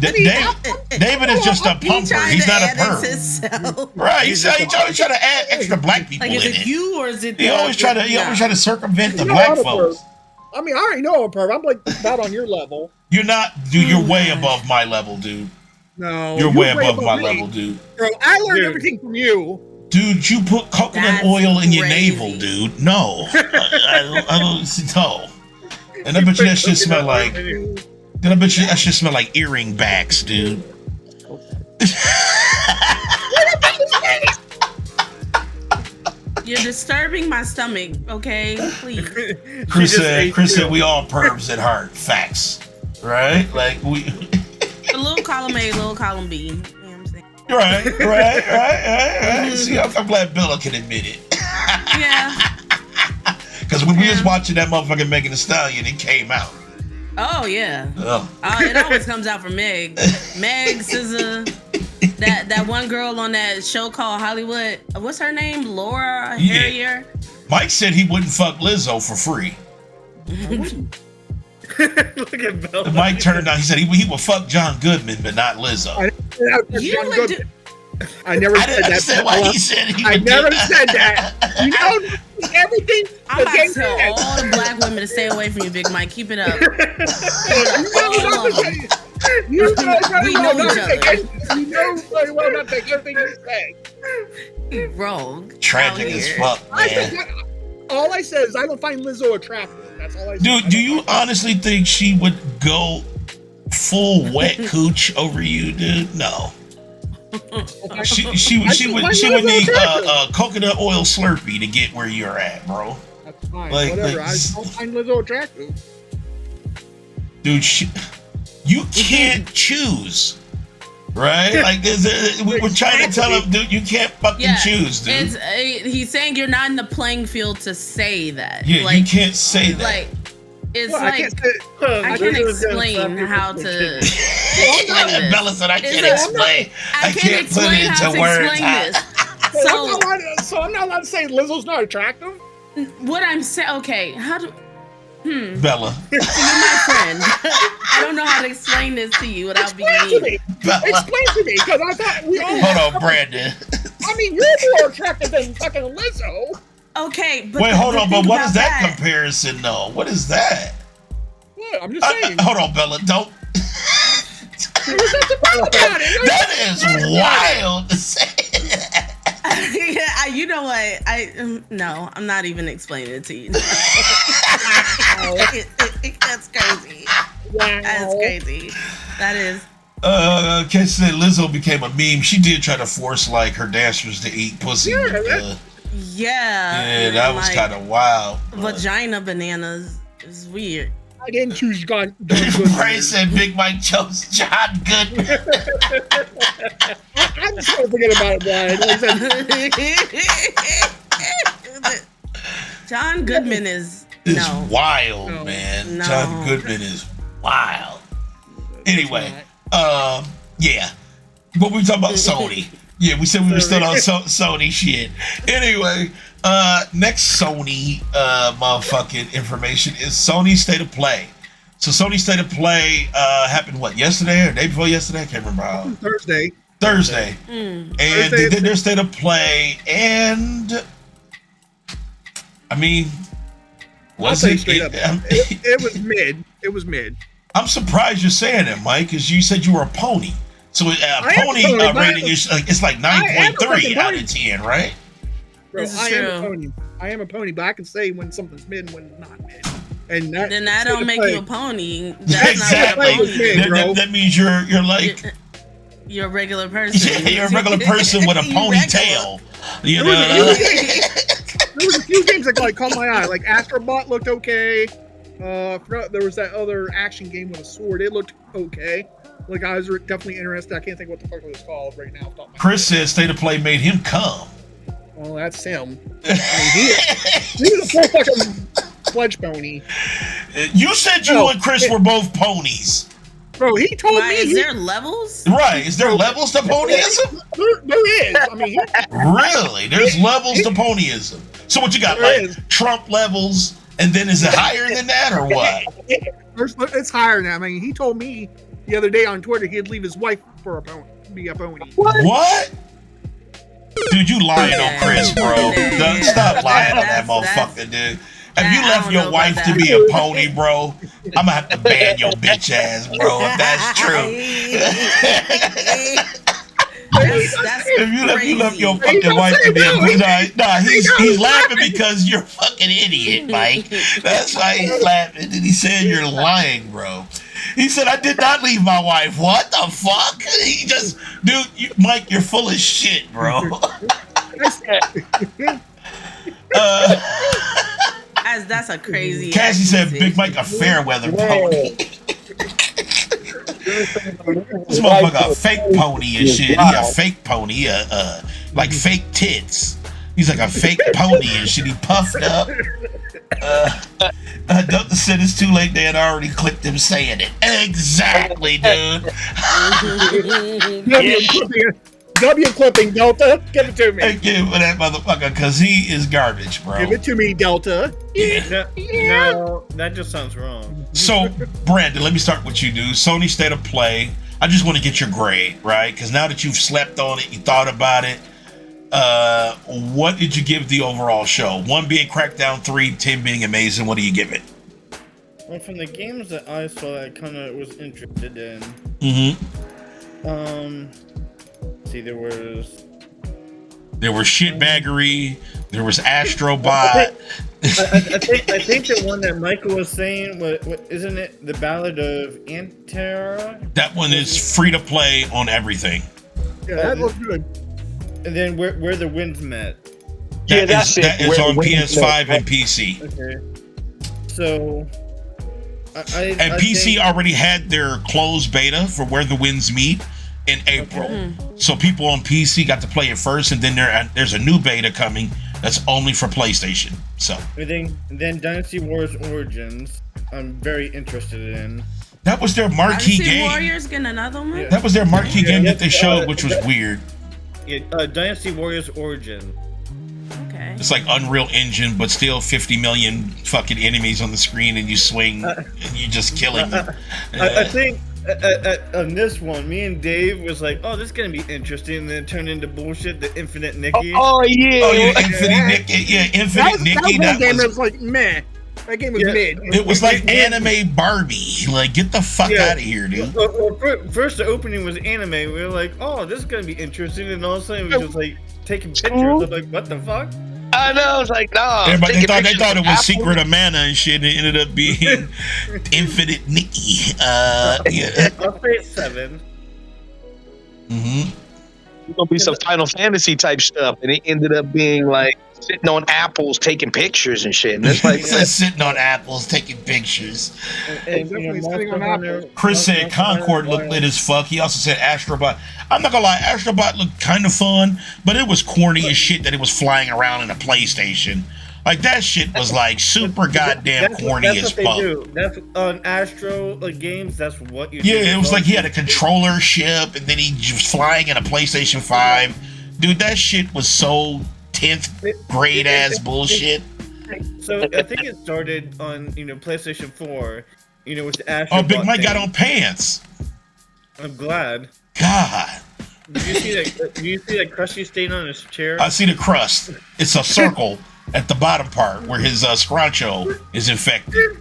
no. David is just a pumper. trying He's to not a add perv. himself. Right? He's always trying to add extra black people Like, is in it it. you or is it? He always try to circumvent the You know black I'm a folks. perv. I mean, I already know I'm a perv. I'm like about on your level. You're not, dude. You're way gosh. above my level, dude. No, You're way above my me. level, dude. Bro, I learned Dude. everything from you. Dude, you put coconut That's oil in your crazy. navel, dude. No, I don't. No. And I bet you that shit smell like. Then I bet you that shit smell like earring backs, dude. You're disturbing my stomach. Okay, please. Chris said we all pervs at heart. Facts, right? Like we. A little column A, little column B. You know what I'm saying? Right. See, I'm glad Bella can admit it. Yeah. Because when we was watching that motherfucking Megan Thee Stallion, it came out. Oh yeah. Oh. It always comes out from Meg. Meg, SZA, that one girl on that show called Hollywood. What's her name? Laura Yeah. Harrier. Mike said he wouldn't fuck Lizzo for free. Look at Bella. Mike turned down. He said he would fuck John Goodman, but not Lizzo. You would do. I never I said didn't that. understand why he said he I would do never that. said that. You know everything. I'm about to tell all the black women to stay away from you, Big Mike. Keep it up. All of them. You know very We well know not each to take other. anything- you know very well not to take everything you say. Wrong. Tragic out as here. fuck, I man. think all I said is I don't find Lizzo attractive. That's all I said. Dude, do you honestly think she would go full wet cooch over you, dude? No. She would need a coconut oil Slurpee to get where you're at, bro. That's fine. like- Whatever. like- I don't find Lizzo attractive. Dude, you can't choose. Right? Like we're trying to tell him, dude, you can't fucking choose, dude. It's he's saying you're not in the playing field to say that. Yeah, like, you can't say that. Like it's Well, like I can't explain how to explain this. Bella said I can't It's explain. I can't put it explain how into to words. explain this. So I'm not allowed to say Lizzo's not attractive? What I'm saying, okay, how do? Bella. You're my friend. I don't know how to explain this to you without being Explain to me. mean. Bella. Explain to me, because I thought we all. Hold on, Brandon. I mean, you're more attractive than fucking Lizzo. Okay, but Wait, hold on, but what is that about comparison though? What is that? What? I'm just saying. Hold on, Bella. Don't. There's nothing wrong about it. That is wild to say. Yeah, you know what? No, I'm not even explaining it to you. That's crazy. Wow. That's crazy. That is. Casey said Lizzo became a meme. She did try to force like her dancers to eat pussy. Yeah, with, that- Yeah. that was like, kind of wild. Vagina bananas is weird. I didn't choose John Goodman. Bray said Big Mike chose John Goodman. I'm just gonna forget about it, Brian. John Goodman is It's no. wild, No. man. No. John Goodman is wild. Anyway, yeah. But we talking about Sony. Yeah, we said we were still on Sony shit. Anyway, next Sony motherfucking information is Sony State of Play. So Sony State of Play happened what, yesterday or day before yesterday? I can't remember how. Thursday. And they did their State of Play, and I mean, I'll say straight up. It was mid. It was mid. I'm surprised you're saying that, Mike, because you said you were a pony. So pony rating is like it's like 9.3 out of 10, right? Bro, This is I am a true. pony. I am a pony, but I can say when something's mid and when it's not mid. And that, Then that don't make you a pony. That's Exactly. not what a pony is. That means you're like You're a regular person. you're a regular person with a You ponytail. You There know. was a few games that like caught my eye. Like Astrobot looked okay. I forgot there was that other action game with a sword. It looked okay. Like I was definitely interested. I can't think what the fuck it was called right now. off the top of my Chris said State of Play made him come. head. Well, that's him. I mean, he was a full fucking sledge pony. You said you No, and Chris were both ponies. Bro, he told Why, me. is there levels? Right? Is there levels to ponyism? There is. I mean, Really? There's levels to ponyism. So what you got? There Like is. Trump levels, and then is it higher than that or what? it's higher now. I mean, he told me the other day on Twitter he'd leave his wife for a pony, be a pony. What? Dude, you lying on Chris, bro. Don't stop lying on that motherfucker, dude. If you left your wife to be a pony, bro, I'm gonna have to ban your bitch ass, bro. If that's true. That's If you left your Hey, fucking don't wife say to be a no. pony, nah, he's laughing because you're a fucking idiot, Mike. That's why he's laughing. And he said you're lying, bro. He said, I did not leave my wife. What the fuck? He just, dude, Mike, you're full of shit, bro. That's a crazy. Cassie said Big Mike a fair weather pony. This motherfucker a fake pony and shit. He a fake pony. He like fake tits. He's like a fake pony and shit. He puffed up. Delta said it's too late. They had already clicked him saying it. Exactly, dude. W clipping, Delta. Give it to me. Thank you for that motherfucker, because he is garbage, bro. Give it to me, Delta. No, that just sounds wrong. So, Brandon, let me start with you, dude. Sony State of Play. I just want to get your grade, right? Because now that you've slept on it, you thought about it. What did you give the overall show? 1 being Crackdown 3, 10 being amazing. What do you give it? Well, from the games that I saw, I kind of was interested in. See, there was shitbaggery. There was Astrobot. I think the one that Michael was saying, what isn't it? The Ballad of Antera? That one is free to play on everything. Yeah, that looks good. And then where the winds met. That's it. That is on PS5 and PC. Okay. So, And PC think, already had their closed beta for Where the Winds Meet in April. So people on PC got to play it first, and then there's a new beta coming that's only for PlayStation. So and then Dynasty Wars Origins, I'm very interested in. that was their marquee Dynasty game. Warriors getting another one. Yeah. That was their marquee game that they showed, which was weird. Yeah, Dynasty Warriors Origin. Okay. It's like Unreal Engine, but still 50 million fucking enemies on the screen, and you swing, and you're just killing them. I think on this one, me and Dave was like, "Oh, this is gonna be interesting," and then it turned into bullshit. The Infinite Nikki. Oh yeah. Oh, yeah, Infinite Nikki. Yeah, Infinite Nikki. That game was like meh. That game was mid. It was like anime Barbie. Like, get the fuck out of here, dude. Well, first the opening was anime. We were like, "Oh, this is gonna be interesting," and all of a sudden we just like taking pictures. I'm like, "What the fuck?" I know. I was like, nah. Everybody, they thought it was Secret of Mana and shit. It ended up being Infinite Nikki. Yeah. I'll say 7. Mm-hmm. It's gonna be some Final Fantasy type stuff, and it ended up being like sitting on apples taking pictures and shit. And it's like Sitting on apples taking pictures. And, Definitely sitting on Hunter- Chris said Concord looked lit as fuck. He also said Astrobot. I'm not gonna lie, Astrobot looked kind of fun, but it was corny as shit that it was flying around in a PlayStation. Like, that shit was like super goddamn corny as what they fuck. do. That's on Astro games. That's what you do. Yeah, it was like he had a controller ship, and then he was flying in a PlayStation 5. Dude, that shit was so 10th grade ass bullshit. So I think it started on PlayStation 4. With the Astro. Oh, Big Mike got on pants. I'm glad. God. Did you see that? Did you see that crusty stain on his chair? I see the crust. It's a circle at the bottom part where his scruncho is infected.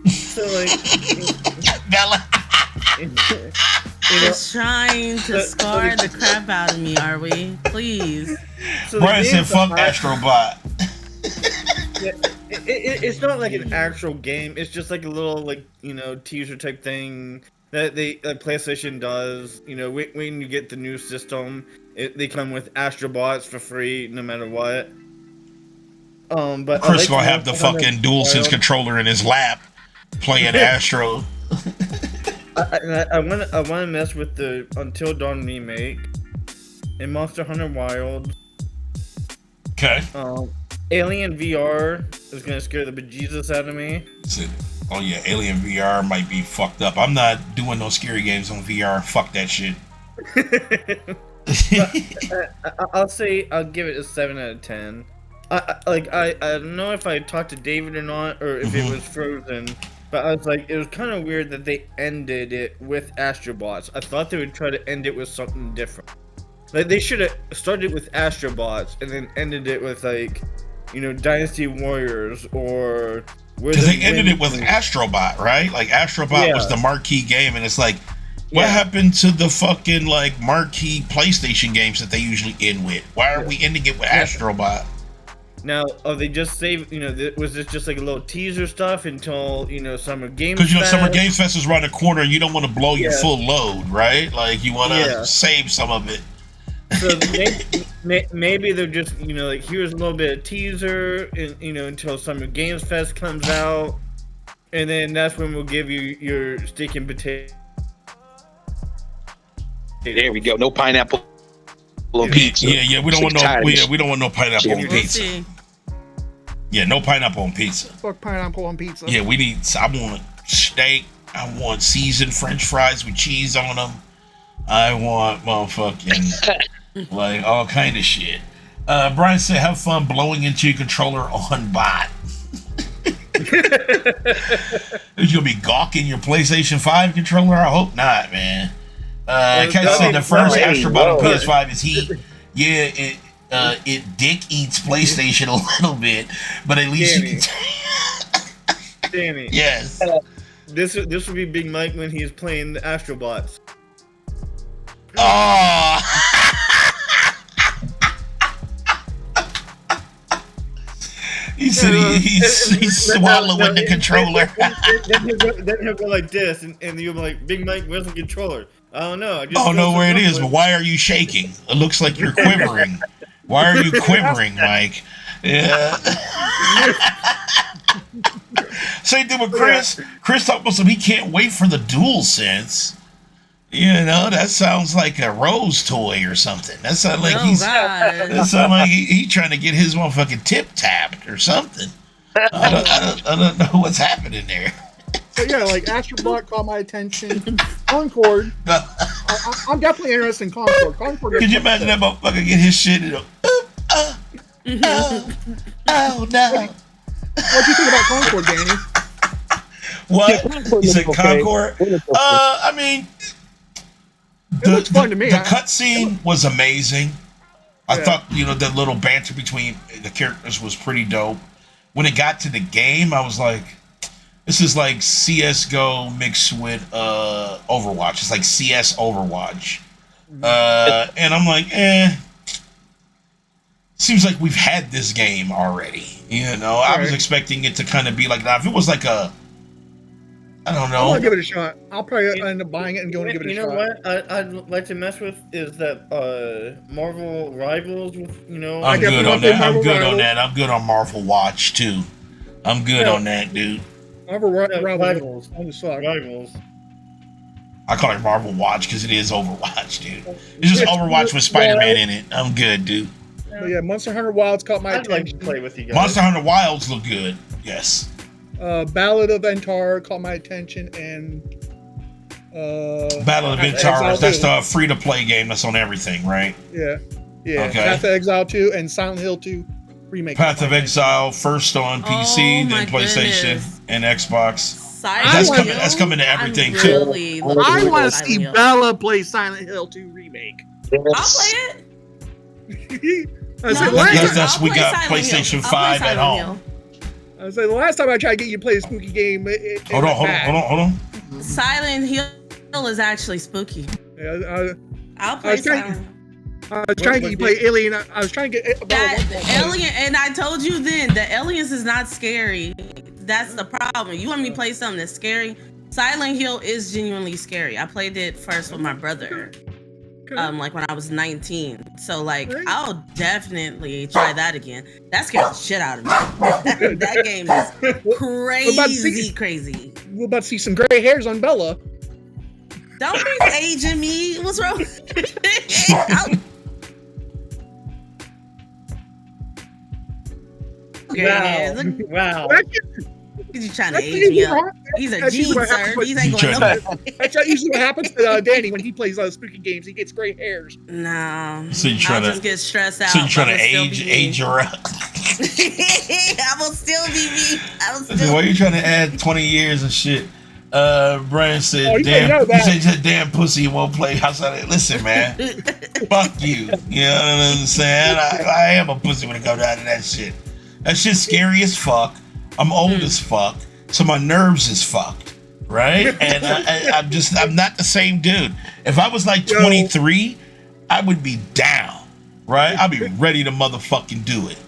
So like, Bella. Just trying to scar the crap out of me, are we? Please. So the Brian said, game's fuck a hot- Astrobot. It's not like an actual game. It's just like a little teaser type thing that PlayStation does. When you get the new system, they come with Astrobots for free no matter what. But Chris gonna have the fucking DualSense controller in his lap playing Astro. I want to mess with the Until Dawn remake and Monster Hunter Wild. Okay. Alien VR is gonna scare the bejesus out of me. Oh yeah, Alien VR might be fucked up. I'm not doing no scary games on VR. Fuck that shit. I'll say I'll give it a 7 out of 10. I don't know if I talked to David or not, or if it was Frozen, but I was like, it was kind of weird that they ended it with Astrobots. I thought they would try to end it with something different. Like they should have started with Astrobots and then ended it with like, Dynasty Warriors or. Because they ended it with Astrobot, right? Like Astrobot was the marquee game, and it's like, what happened to the fucking like marquee PlayStation games that they usually end with? Why are we ending it with Astrobot? Now, they just saved? Was this just like a little teaser stuff until Summer Games Fest? Because Summer Games Fest is around the corner, and you don't want to blow your full load, right? Like you want to save some of it. So maybe they're just like, here's a little bit of teaser, and until Summer Games Fest comes out, and then that's when we'll give you your steak and potato. There we go. No pineapple on pizza. Yeah. We don't want no. We don't want no pineapple on pizza. See. Yeah, no pineapple on pizza. Fuck pineapple on pizza. Yeah, I want steak. I want seasoned French fries with cheese on them. I want motherfucking like all kind of shit. Brian said, "Have fun blowing into your controller on bot." You'll be gawking your PlayStation 5 controller. I hope not, man. Kat said the first Astrobot on PS5 is heat. Yeah, it dick eats PlayStation a little bit, but at least you can. Danny. Yes. This would be Big Mike when he's playing the Astrobots. Oh. He said he's swallowing the controller. Then he'll go like this, and you'll be like, Big Mike, where's the controller? I don't know. I don't know where it is, but why are you shaking? It looks like you're quivering. Why are you quivering, Mike? Yeah. Same thing with Chris. Chris talked about he can't wait for the DualSense. That sounds like a Rose toy or something. That sounds like he's trying to get his motherfucking tip tapped or something. I don't know what's happening there. So yeah, like Astrobot caught my attention. Concord. I'm definitely interested in Concord. Could you imagine that motherfucker get his shit and oh no. What'd you think about Concord, Danny? What? You said Concord? I mean, it looks fun to me. The cutscene was amazing. I thought, that little banter between the characters was pretty dope. When it got to the game, I was like, this is like CSGO mixed with Overwatch. It's like CS Overwatch. And I'm like, seems like we've had this game already. I was expecting it to kind of be like, now if it was like I don't know. I'll give it a shot. I'll probably end up buying it and going to give it a shot. You know what I'd like to mess with is that Marvel Rivals. I'm good on that. I'm good on Marvel Watch too. I'm good on that, dude. Marvel Rivals. Rivals. I call it Marvel Watch because it is Overwatch, dude. It's just Overwatch with Spider-Man in it. I'm good, dude. But yeah, Monster Hunter Wilds caught my attention. I'd like to play with you guys. Monster Hunter Wilds look good. Yes. Ballad of Entar caught my attention, and Battle of Entar. That's the free-to-play game that's on everything, right? Yeah. Okay. Path of Exile 2 and Silent Hill 2 remake. Path of Exile first on PC, then PlayStation and Xbox. That's coming to everything too. I want to see Bella play Silent Hill 2 remake. I'll play it. We got PlayStation 5 at home. I was like, the last time I tried to get you to play a spooky game, hold on. Silent Hill is actually spooky. Yeah, I'll play Silent Hill. I was trying to get you to play Alien. I was trying to get Alien, and I told you then, the Aliens is not scary. That's the problem. You want me to play something that's scary? Silent Hill is genuinely scary. I played it first with my brother. Like when I was 19. So like I'll definitely try that again. That scares the shit out of me. That game is crazy. We're about to see some gray hairs on Bella. Don't be aging me. What's wrong? Wow. He's trying to age me up. He's a G, sir. These ain't going nowhere. That's usually what happens to Danny when he plays spooky games. He gets gray hairs. No. So you trying I'll to just get stressed out. So you trying to age her up? I will still be me. Why are you trying to add 20 years and shit? Brian said, damn pussy won't play outside. Listen, man. Fuck you. You know what I'm saying? I am a pussy when it comes down to that shit. That shit's scary as fuck. I'm old as fuck. So my nerves is fucked. Right? And I'm not the same dude. If I was like 23, I would be down. Right? I'd be ready to motherfucking do it.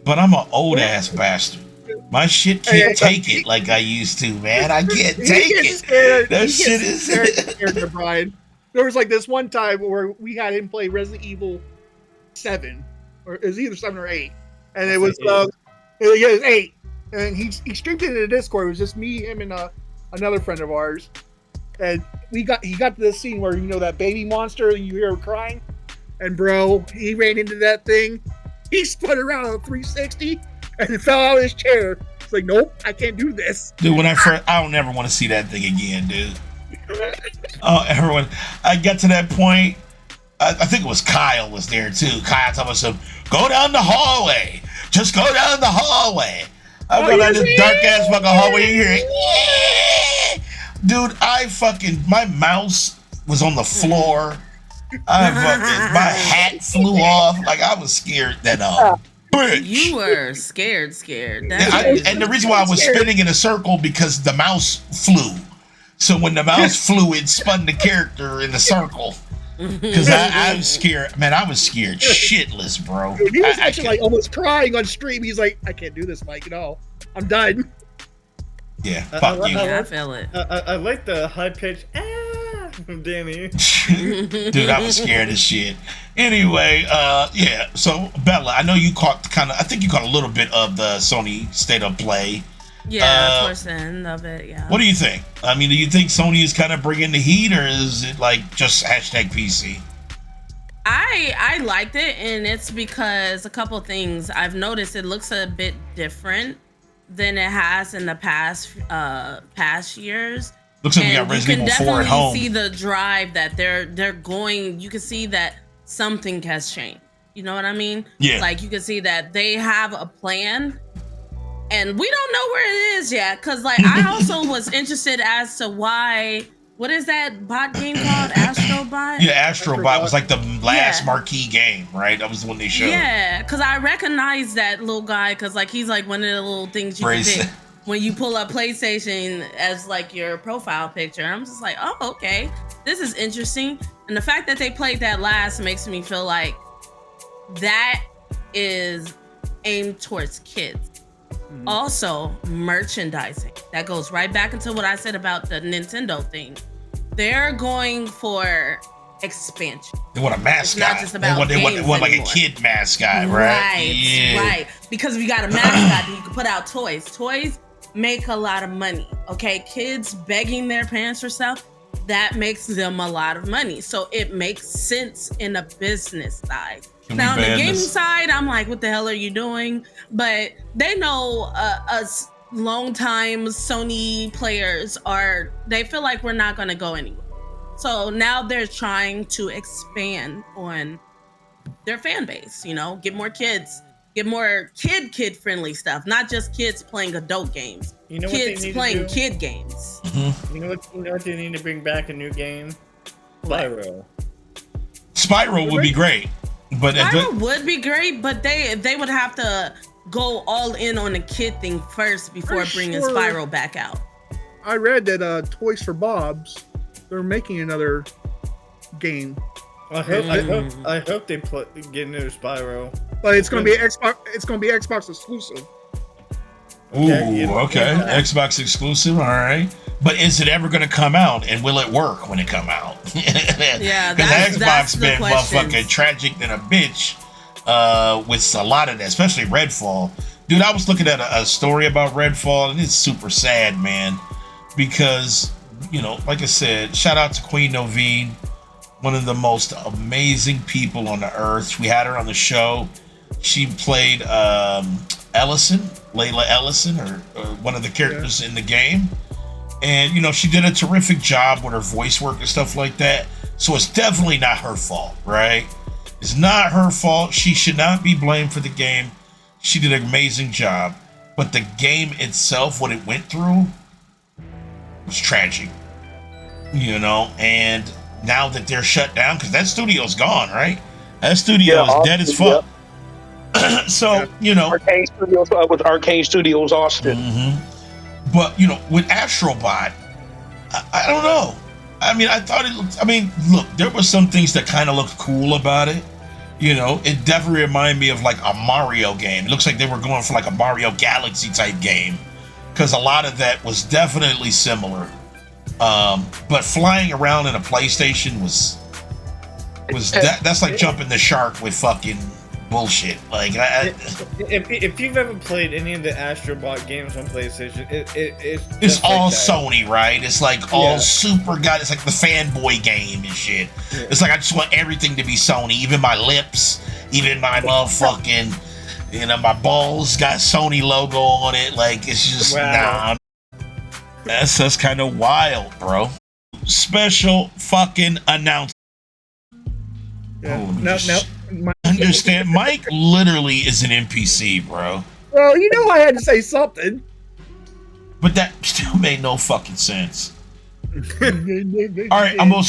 But I'm an old ass bastard. My shit can't take it like I used to, man. I can't take it. Scared. That shit is scared, Brian. There was like this one time where we had him play Resident Evil 7, or it was either 7 or 8, and it was 8, and he streamed it in the Discord. It was just me, him, and another friend of ours, and he got to this scene where that baby monster and you hear her crying, and bro, he ran into that thing. He spun around on a 360 and fell out of his chair. It's like, nope, I can't do this. Dude, I don't ever want to see that thing again, dude. Oh, everyone. I got to that point. I think it was Kyle was there too. Kyle told us, go down the hallway. Just go down the hallway. I go down this dark ass fucking hallway. You hear it. Dude, my mouse was on the floor. My hat flew off. Like, I was scared that bitch. You were scared. And the reason why I was spinning in a circle because the mouse flew. So when the mouse flew, it spun the character in the circle. Because I was scared. Man, I was scared shitless, bro. Dude, he was actually like almost crying on stream. He's like, I can't do this, Mike. I'm done. Yeah, fuck you. I feel it. I like the high pitch from Danny. Dude, I was scared as shit. Anyway, yeah. So Bella, I know you caught I think you caught a little bit of the Sony State of Play. Yeah, towards the end of it, yeah. What do you think? I mean, do you think Sony is kind of bringing the heat, or is it like just #PC? I liked it, and it's because a couple things. I've noticed it looks a bit different than it has in the past years. Looks like we got Resident Evil 4 at home. You can definitely see the drive that they're going. You can see that something has changed. You know what I mean? Yeah. Like, you can see that they have a plan, and we don't know where it is yet. Cause like I also was interested as to why. What is that bot game called? Astrobot? Yeah, Astrobot was like the last marquee game, right? That was the one they showed. Yeah, because I recognize that little guy, because like he's like one of the little things you can pick when you pull up PlayStation as like your profile picture. And I'm just like, oh, okay, this is interesting. And the fact that they played that last makes me feel like that is aimed towards kids. Mm-hmm. Also, merchandising. That goes right back into what I said about the Nintendo thing. They're going for expansion. They want a mascot. It's not just about they want like a kid mascot, right? Right. Because if you got a mascot, then you can put out toys. Toys make a lot of money. Okay, kids begging their parents for stuff, that makes them a lot of money. So it makes sense in a business side. Now on the gaming side, I'm like, what the hell are you doing? But they know us longtime Sony players they feel like we're not going to go anywhere. So now they're trying to expand on their fan base, get more kids, get more kid friendly stuff, not just kids playing adult games. Kids playing kid games. Mm-hmm. You know what they need to bring back a new game? Spyro. Spyro would be great. But Spyro would be great, but they would have to go all in on the kid thing first before bringing Spyro back out. I read that Toys for Bob's, they're making another game. I hope they get into Spyro. But it's going to be Xbox. It's going to be Xbox exclusive. Ooh, okay. Xbox exclusive. All right. But is it ever going to come out, and will it work when it come out? Yeah, because Xbox been motherfucking tragic than a bitch with a lot of that, especially Redfall. Dude, I was looking at a story about Redfall, and it's super sad, man. Because, like I said, shout out to Queen Novine, one of the most amazing people on the earth. We had her on the show. She played Ellison, Layla Ellison, or one of the characters in the game. And, you know, she did a terrific job with her voice work and stuff like that. So it's definitely not her fault, right? It's not her fault. She should not be blamed for the game. She did an amazing job. But the game itself, what it went through, was tragic. You know, and now that they're shut down, because that studio's gone, right? That studio is dead as fuck. So, you know. Arcane Studios with Arcane Studios Austin. But, you know, with Astrobot, I don't know. I mean, I thought it looked, I mean, look, there were some things that kind of looked cool about it. You know, it definitely reminded me of like a Mario game. It looks like they were going for like a Mario Galaxy type game, because a lot of that was definitely similar. But flying around in a PlayStation that's like jumping the shark with fucking bullshit. Like, if you've ever played any of the Astrobot games on PlayStation, it's all like Sony, right? It's like all super god. It's like the fanboy game and shit. Yeah. It's like I just want everything to be Sony, even my lips, even my motherfucking, you know, my balls got Sony logo on it. Like, it's just nah. That's kind of wild, bro. Special fucking announcement. Yeah. Understand, Mike literally is an NPC, bro. Well, you know I had to say something. But that still made no fucking sense. All right, I'm gonna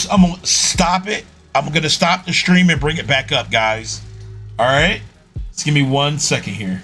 stop it. I'm gonna stop the stream and bring it back up, guys. All right, just give me 1 second here.